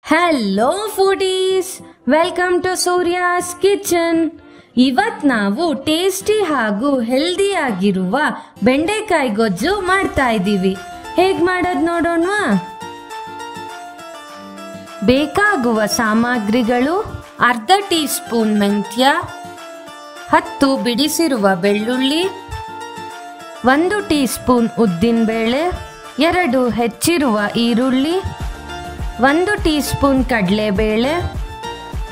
Hello foodies, welcome to Surya's kitchen. ಇವತ್ತು ನಾವು tasty ಹಾಗೂ ಹೆಲ್ದಿ ಆಗಿರುವ ಬೆಂಡೆಕಾಯಿ ಗೊಜ್ಜು ಮಾಡ್ತಾ ಇದ್ದೀವಿ. ಹೇಗೆ ಮಾಡೋದು ನೋಡೋಣವಾ? ಬೇಕಾಗುವ ಸಾಮಗ್ರಿಗಳು: ಅರ್ಧ ಟೀ ಸ್ಪೂನ್ ಮೆಂತ್ಯ, 10 ಬಿಡಿಸಿರುವ ಬೆಳ್ಳುಳ್ಳಿ, 1 ಟೀ ಸ್ಪೂನ್ ಉದ್ದಿನಬೇಳೆ, 2 ಹೆಚ್ಚಿರುವ ಈರುಳ್ಳಿ, 1 ಟೀ ಸ್ಪೂನ್ ಕಡಲೆಬೇಳೆ,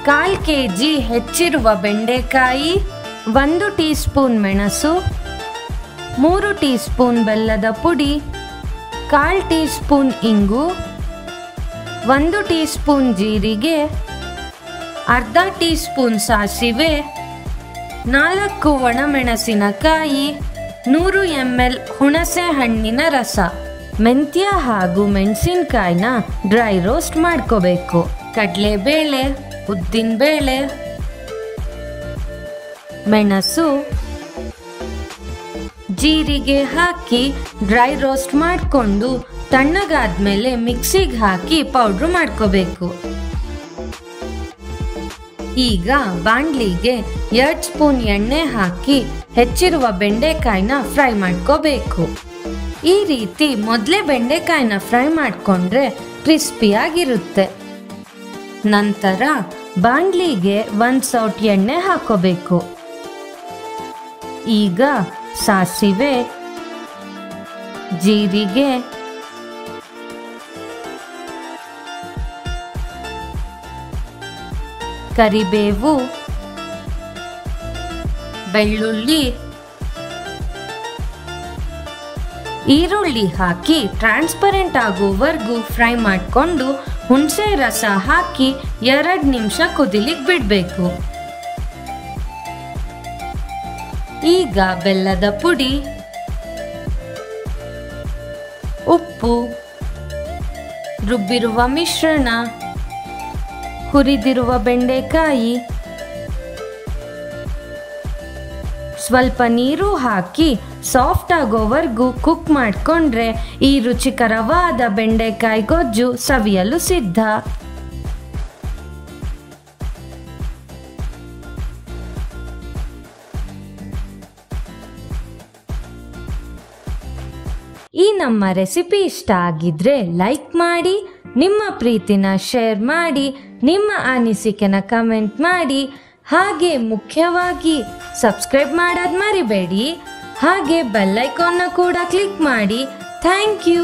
1/4 kg ಹೆಚ್ಚಿರುವ ಬೆಂಡೆಕಾಯಿ, 1 ಟೀ ಸ್ಪೂನ್ ಮೆಣಸು, 3 ಟೀ ಸ್ಪೂನ್ ಬೆಲ್ಲದ ಪುಡಿ, 1/4 ಟೀ ಸ್ಪೂನ್ ಇಂಗು, 1 ಟೀ ಸ್ಪೂನ್ ಜೀರಿಗೆ, ಅರ್ಧ ಟೀ ಸ್ಪೂನ್ ಸಾಸಿವೆ, 4 ಒಣಮೆಣಸಿನಕಾಯಿ, 100 ml ಹುಣಸೆ ಹಣ್ಣಿನ ರಸ. ಮೆಂತ್ಯ ಹಾಗೂ ಮೆಣಸಿನಕಾಯಿನ ಡ್ರೈ ರೋಸ್ಟ್ ಮಾಡ್ಕೋಬೇಕು. ಕಡಲೆಬೇಳೆ, ಉದ್ದಿನಬೇಳೆ, ಮೆಣಸು, ಜೀರಿಗೆ ಹಾಕಿ ಡ್ರೈ ರೋಸ್ಟ್ ಮಾಡಿಕೊಂಡು ತಣ್ಣಗಾದ್ಮೇಲೆ ಮಿಕ್ಸಿಗೆ ಹಾಕಿ ಪೌಡ್ರ್ ಮಾಡ್ಕೋಬೇಕು. ಈಗ ಬಾಣಲಿಗೆ 2 ಸ್ಪೂನ್ ಎಣ್ಣೆ ಹಾಕಿ ಹೆಚ್ಚಿರುವ ಬೆಂಡೆಕಾಯಿನ ಫ್ರೈ ಮಾಡ್ಕೋಬೇಕು. ಈ ರೀತಿ ಮೊದಲೇ ಬೆಂಡೆಕಾಯಿನ ಫ್ರೈ ಮಾಡಿಕೊಂಡ್ರೆ ಕ್ರಿಸ್ಪಿಯಾಗಿರುತ್ತೆ. ನಂತರ ಬಾಣಲಿಗೆ 1 ಸೌಟ್ ಎಣ್ಣೆ ಹಾಕೋಬೇಕು. ಈಗ ಸಾಸಿವೆ, ಜೀರಿಗೆ, ಕರಿಬೇವು, ಬೆಳ್ಳುಳ್ಳಿ, ಈರುಳ್ಳಿ ಹಾಕಿ ಟ್ರಾನ್ಸ್ಪರೆಂಟ್ ಆಗೋವರೆಗೂ ಫ್ರೈ ಮಾಡಿಕೊಂಡು ಹುಣಸೆ ರಸ ಹಾಕಿ 2 ನಿಮಿಷ ಕುದಿಲಿಕ್ಕೆ ಬಿಡಬೇಕು. ಈಗ ಬೆಲ್ಲದ ಪುಡಿ, ಉಪ್ಪು, ರುಬ್ಬಿರುವ ಮಿಶ್ರಣ, ಹುರಿದಿರುವ ಬೆಂಡೆಕಾಯಿ, ಸ್ವಲ್ಪ ನೀರು ಹಾಕಿ ಸಾಫ್ಟ್ ಆಗೋವರೆಗೂ ಕುಕ್ ಮಾಡಿಕೊಂಡ್ರೆ ಈ ರುಚಿಕರವಾದ ಬೆಂಡೆಕಾಯಿ ಗೊಜ್ಜು ಸವಿಯಲು ಸಿದ್ಧ. ಈ ನಮ್ಮ ರೆಸಿಪಿ ಇಷ್ಟ ಆಗಿದ್ರೆ ಲೈಕ್ ಮಾಡಿ, ನಿಮ್ಮ ಪ್ರೀತಿನ ಶೇರ್ ಮಾಡಿ, ನಿಮ್ಮ ಅನಿಸಿಕೆನ ಕಮೆಂಟ್ ಮಾಡಿ, ಹಾಗೆ ಮುಖ್ಯವಾಗಿ ಸಬ್ಸ್ಕ್ರೈಬ್ ಮಾಡೋದು ಮರಿಬೇಡಿ. ಹಾಗೆ ಬೆಲ್ ಐಕಾನ್ನ ಕೂಡ ಕ್ಲಿಕ್ ಮಾಡಿ. Thank you.